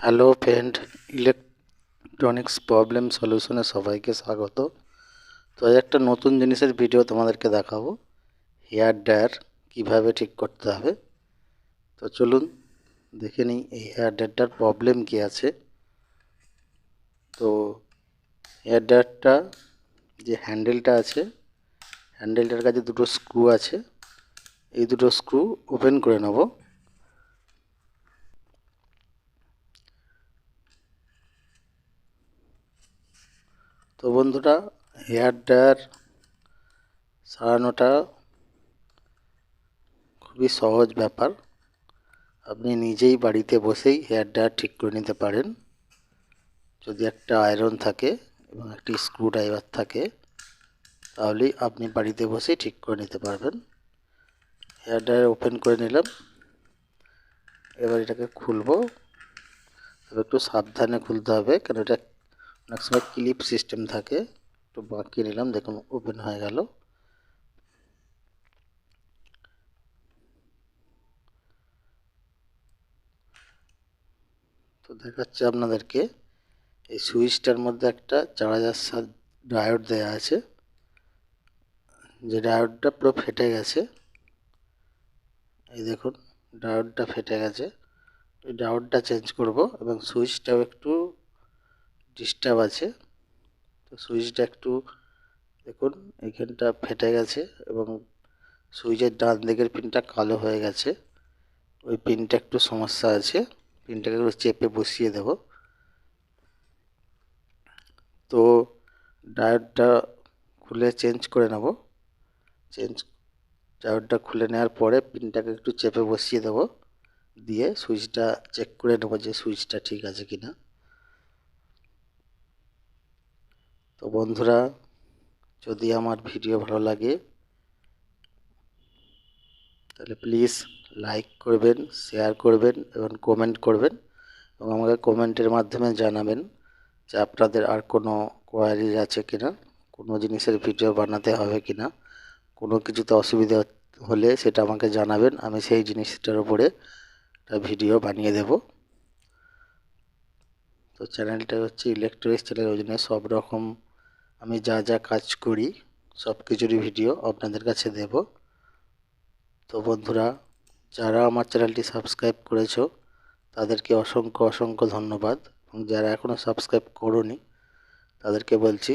Hello friend, electronics problem সলিউশনে সবাইকে স্বাগত। তো আজ একটা নতুন জিনিসের ভিডিও তোমাদেরকে দেখাবো, হেয়ার ড্রায়ার কীভাবে ঠিক করতে হবে। তো চলুন দেখে নিই এই হেয়ার ড্রায়ারটার প্রবলেম কী আছে। তো হেয়ার ড্রায়ারটা যে হ্যান্ডেলটা আছে, হ্যান্ডেলটার কাছে দুটো স্ক্রু আছে, এই দুটো স্ক্রু ওপেন করে নেব। তো বন্ধুরা, হেয়ার ড্রায়ার সারানোটা খুবই সহজ ব্যাপার। আপনি নিজেই বাড়িতে বসেই হেয়ার ড্রায়ার ঠিক করে নিতে পারেন। যদি একটা আয়রন থাকে এবং একটি স্ক্রু ড্রাইভার থাকে, তাহলেই আপনি বাড়িতে বসেই ঠিক করে নিতে পারবেন। হেয়ার ড্রায়ার ওপেন করে নিলাম। এবার এটাকে খুলবো, তবে একটু সাবধানে খুলতে হবে, কারণ এটা অনেক সময় ক্লিপ সিস্টেম থাকে। একটু বাঁকিয়ে নিলাম, দেখুন ওপেন হয়ে গেল। তো দেখাচ্ছে আপনাদেরকে, এই সুইচটার মধ্যে একটা 4007 ডায়োড দেওয়া আছে, যে ডায়োডটা পুরো ফেটে গেছে। এই দেখুন, ডায়োডটা ফেটে গেছে। এই ডায়োডটা চেঞ্জ করব এবং সুইচটাও একটু ডিস্টার্ব আছে। তো সুইচটা একটু দেখুন, এইখানটা ফেটে গেছে এবং সুইচের ডান দিকের পিনটা কালো হয়ে গেছে। ওই পিনটা একটু সমস্যা আছে, পিনটাকে একটু চেপে বসিয়ে দেব। তো ডায়োডটা খুলে চেঞ্জ করে নেব। ডায়োডটা খুলে নেওয়ার পরে পিনটাকে একটু চেপে বসিয়ে দেব, দিয়ে সুইচটা চেক করে নেব যে সুইচটা ঠিক আছে কিনা। তো বন্ধুরা, যদি আমার ভিডিও ভালো লাগে তাহলে প্লিজ লাইক করবেন, শেয়ার করবেন এবং কমেন্ট করবেন, এবং আমাকে কমেন্টের মাধ্যমে জানাবেন যে আপনাদের আর কোনো কোয়ারি আছে কিনা, কোনো জিনিসের ভিডিও বানাতে হবে কিনা, কোনো কিছুতে অসুবিধা হলে সেটা আমাকে জানাবেন, আমি সেই জিনিসটার উপরে একটা ভিডিও বানিয়ে দেব। তো চ্যানেলটা হচ্ছে ইলেকট্রনিক্স চ্যানেল, ওই জন্য সব রকম আমি যা যা কাজ করি সব কিছুরই ভিডিও আপনাদের কাছে দেব। তো বন্ধুরা, যারা আমার চ্যানেলটি সাবস্ক্রাইব করেছো তাদেরকে অসংখ্য অসংখ্য ধন্যবাদ, এবং যারা এখনও সাবস্ক্রাইব করোনি তাদেরকে বলছি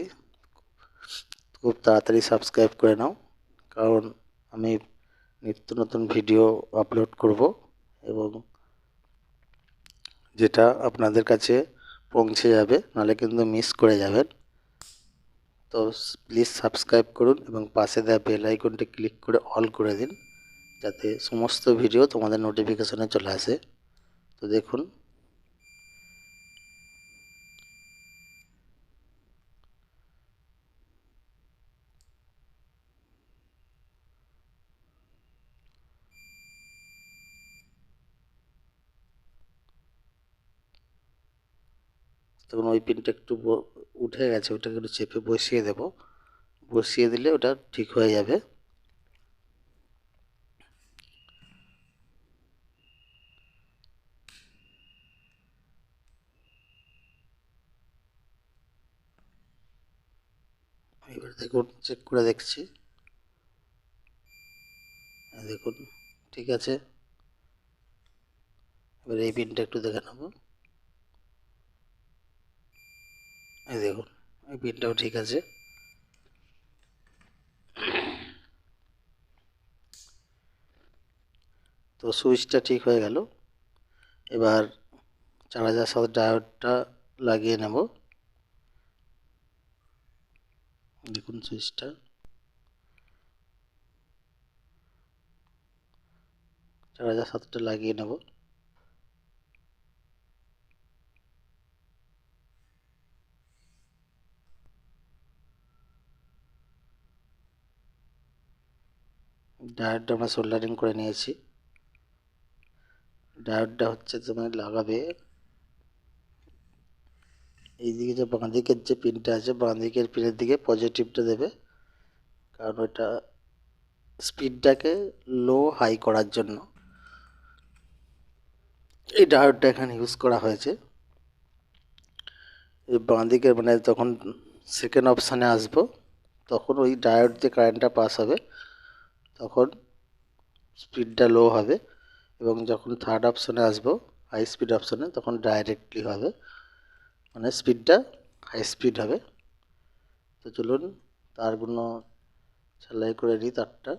খুব তাড়াতাড়ি সাবস্ক্রাইব করে নাও, কারণ আমি নিত্য নতুন ভিডিও আপলোড করব এবং যেটা আপনাদের কাছে পৌঁছে যাবে, নাহলে কিন্তু মিস করে যাবেন। তো প্লিজ সাবস্ক্রাইব করুন এবং পাশে দেওয়া বেল আইকনটি ক্লিক করে অল করে দিন, যাতে সমস্ত ভিডিও তোমাদের নোটিফিকেশনে চলে আসে। তো দেখুন, তখন ওই পিনটা একটু উঠে গেছে, ওটাকে একটু চেপে বসিয়ে দেব, বসিয়ে দিলে ওটা ঠিক হয়ে যাবে। এবার দেখুন, চেক করে দেখছি, দেখুন ঠিক আছে। এবার এই পিনটা একটু দেখে নেব, এই দেখুন এই পিনটাও ঠিক আছে। তো সুইচটা ঠিক হয়ে গেল। এবার 4007 ডায়োডটা লাগিয়ে নেব। দেখুন সুইচটা, 4007টা লাগিয়ে নেব। ডায়োডটা আমরা সোল্ডারিং করে নিয়েছি। ডায়োডটা হচ্ছে তোমার লাগাবে এইদিকে, যে বাঁ দিকের যে পিনটা আছে, বাঁ দিকের পিনের দিকে পজিটিভটা দেবে, কারণ ওইটা স্পিডটাকে লো হাই করার জন্য এই ডায়োডটা এখানে ইউজ করা হয়েছে। এই বাঁ দিকের মানে যখন সেকেন্ড অপশানে আসবো তখন ওই ডায়োড দিয়ে কারেন্টটা পাস হবে, তখন স্পিডটা লো হবে, এবং যখন থার্ড অপশানে আসবো হাই স্পিড অপশানে তখন ডাইরেক্টলি হবে, মানে স্পিডটা হাই স্পিড হবে। তো চলুন তারগুলো সেলাই করে নিই তারটা।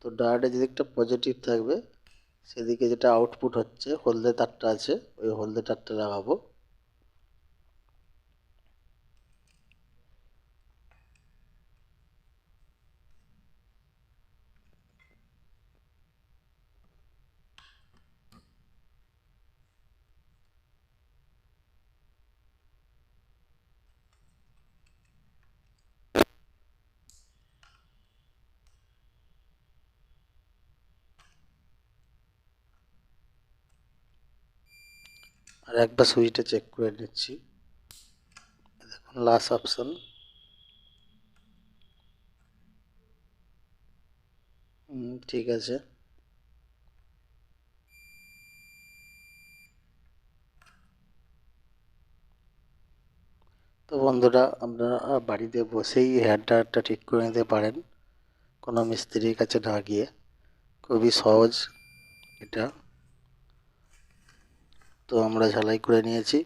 তো ডায়োডে যেদিকটা পজিটিভ থাকবে সেদিকে যেটা আউটপুট হচ্ছে হলদে তারটা আছে, ওই হলদে তারটা লাগাবো। আর একবার সুইচটা চেক করে নিচ্ছি, দেখুন লাস্ট অপশন। ঠিক আছে। তো বন্ধুরা আপনারা বাড়িতে বসেই হেয়ার ড্রায়ারটা ঠিক করে নিতে পারেন, কোনো মিস্ত্রির কাছে না গিয়ে। খুবই সহজ এটা। তো আমরা ঝালাই করে নিয়েছি।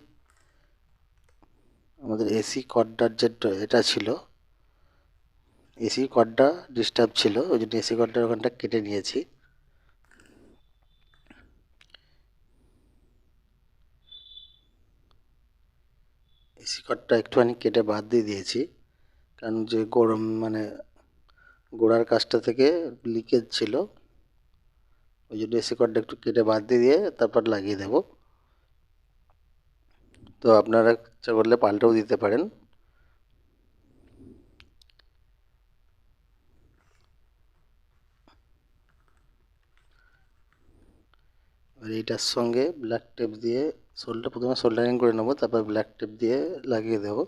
আমাদের এসি কর্ডার যে এটা ছিল, এসি কর্ডটা ডিস্টার্ব ছিল, ওই জন্য এসি কর্ডার ওখানটা কেটে নিয়েছি। এসি কর্ডটা একটুখানি কেটে বাদ দিয়ে দিয়েছি, কারণ যে গরম মানে গোড়ার কাছটা থেকে লিকেজ ছিল, ওই জন্য এসি কর্ডটা একটু কেটে বাদ দিয়ে তারপর লাগিয়ে দেব। তো আপনারা ইচ্ছা করলে পাল্টেও দিতে পারেন। আর এইটার সঙ্গে ব্ল্যাক টেপ দিয়ে প্রথমে সোল্ডারিং করে নেবো, তারপর ব্ল্যাক টেপ দিয়ে লাগিয়ে দেব।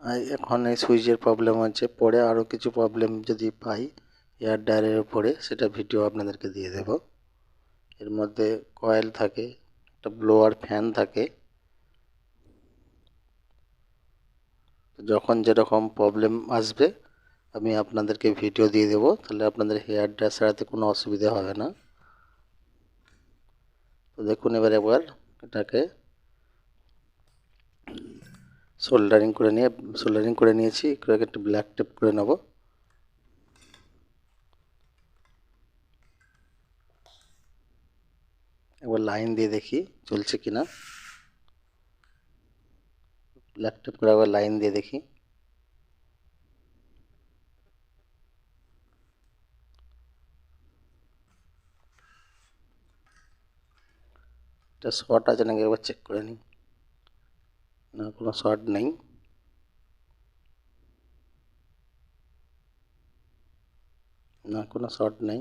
আর এখন এই সুইচের প্রবলেম হচ্ছে, পরে আরও কিছু প্রবলেম যদি পাই এয়ার ড্রায়ারের উপরে সেটা ভিডিও আপনাদেরকে দিয়ে দেব। এর মধ্যে কয়েল থাকে, একটা ব্লোয়ার ফ্যান থাকে। যখন যেরকম প্রবলেম আসবে আমি আপনাদেরকে ভিডিও দিয়ে দেবো, তাহলে আপনাদের হেয়ার ড্রায়ার সারাতে কোনো অসুবিধা হবে না। তো দেখুন একবার এটাকে সোল্ডারিং করে নিয়েছি, একটু ব্ল্যাক টেপ করে নেব। একবার লাইন দিয়ে দেখি চলছে কিনা, ব্ল্যাক টেপ করে একবার লাইন দিয়ে দেখি। এটা শর্ট আছে নাকি একবার চেক করে নিই। না, কোনো শর্ট নেই। না, কোনো শর্ট নেই।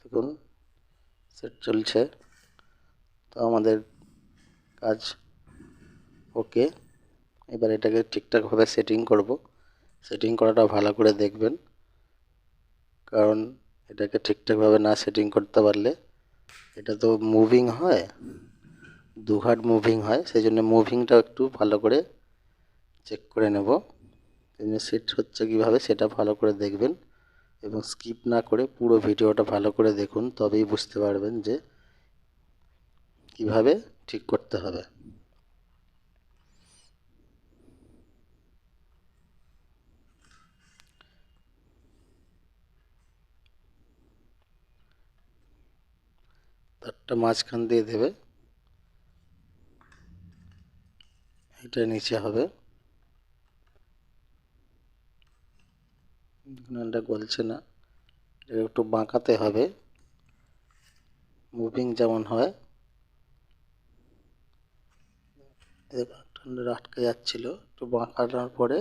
দেখুন সেট চলছে। তো আমাদের কাজ ওকে। এবার এটাকে ঠিকঠাকভাবে সেটিং করব। সেটিং করাটা ভালো করে দেখবেন, কারণ এটাকে ঠিকঠাকভাবে না সেটিং করতে পারলে এটা তো মুভিং হয়, দুঘাট মুভিং হয়, সেই জন্য মুভিংটা একটু ভালো করে চেক করে নেব। সেট হচ্ছে কীভাবে সেটা ভালো করে দেখবেন, এবং স্কিপ না করে পুরো ভিডিওটা ভালো করে দেখুন, তবেই বুঝতে পারবেন যে কিভাবে ঠিক করতে হবে। তারটা মাঝখান দিয়ে দেবে, এটা নিচে হবে। এটা গলছে না, এটা একটু বাঁকাতে হবে, মুভিং যেমন হয় আটকে যাচ্ছিল, একটু বাঁকানোর পরে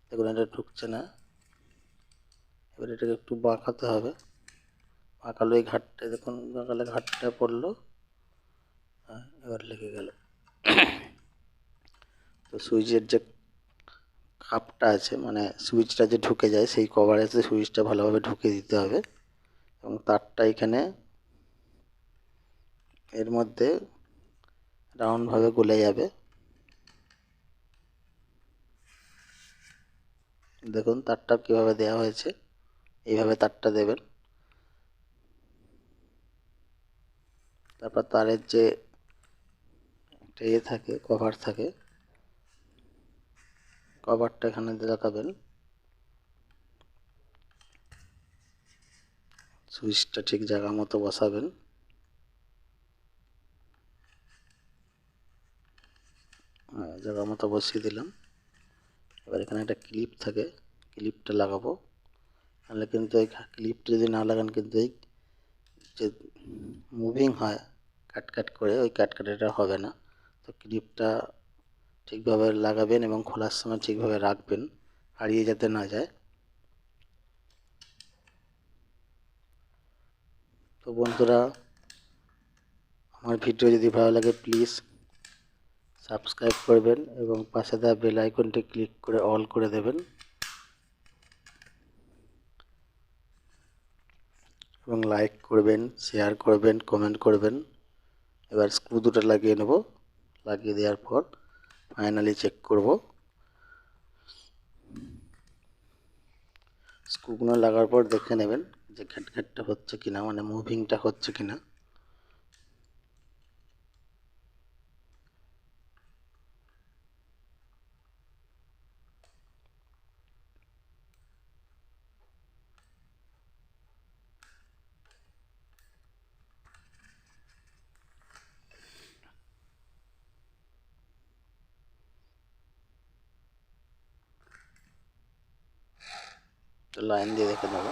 দেখুন এটা ঢুকছে না। এবার এটাকে একটু বাঁকাতে হবে, বাঁকালো এই ঘাটটা, দেখুন বাঁকালে ঘাটটা পড়লো, এবার লেগে গেল। তো সুইচের যে কাপটা আছে, মানে সুইচটা যে ঢুকে যায়, সেই কভারেজে সুইচটা ভালোভাবে ঢুকে দিতে হবে এবং তারটা এখানে এর মধ্যে রাউন্ডভাবে গলে যাবে। দেখুন তারটা কীভাবে দেওয়া হয়েছে, এইভাবে তারটা দেবেন। তারপর তারের যে থাকে, কভার থাকে, কভারটা এখানে লাগাবেন, সুইচটা ঠিক জায়গা মতো বসাবেন। জায়গা মতো বসিয়ে দিলাম। এবার এখানে একটা ক্লিপ থাকে, ক্লিপটা লাগাবো, নাহলে কিন্তু এই ক্লিপটা যদি না লাগান কিন্তু এই যে মুভিং হয় কাট করে, ওই কাটকাটিটা হবে না। তো ক্লিপটা ঠিকভাবে লাগাবেন এবং খোলার সময় ঠিকভাবে রাখবেন, হারিয়ে যাতে না যায়। তো বন্ধুরা, আমার ভিডিও যদি ভালো লাগে প্লিজ সাবস্ক্রাইব করবেন এবং পাশে দেওয়া বেল আইকনটি ক্লিক করে অল করে দেবেন এবং লাইক করবেন, শেয়ার করবেন, কমেন্ট করবেন। এবার স্ক্রু দুটো লাগিয়ে নেব, লাগিয়ে দেওয়ার পর ফাইনালি চেক করব। স্ক্রুগুলো লাগার পর দেখে নেবেন যে ঘ্যাটঘ্যাটটা হচ্ছে কিনা, মানে মুভিংটা হচ্ছে কিনা। তো লাইন দিয়ে দেখে নেব।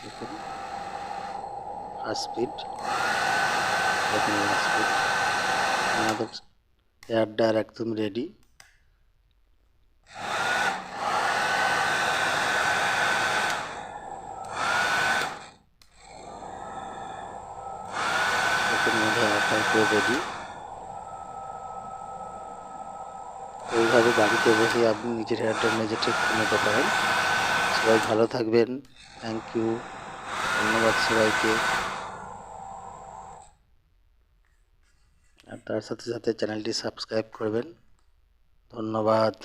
দেখুন ফার্স্ট স্পিড, দেখুন লাস্ট স্পিড। আমাদের এয়ার ডায়ার একদম রেডি। দেখুন আমাদের এয়ার ডায়ার পুরো রেডি। এইভাবে বাড়িতে বসে আপনি নিজের এয়ার ডায়ার নিজে ঠিক করে নিতে পারেন। সবাই ভালো থাকবেন, থ্যাংক ইউ, ধন্যবাদ সবাইকে। আর তার সাথে সাথে চ্যানেলটি সাবস্ক্রাইব করবেন। ধন্যবাদ।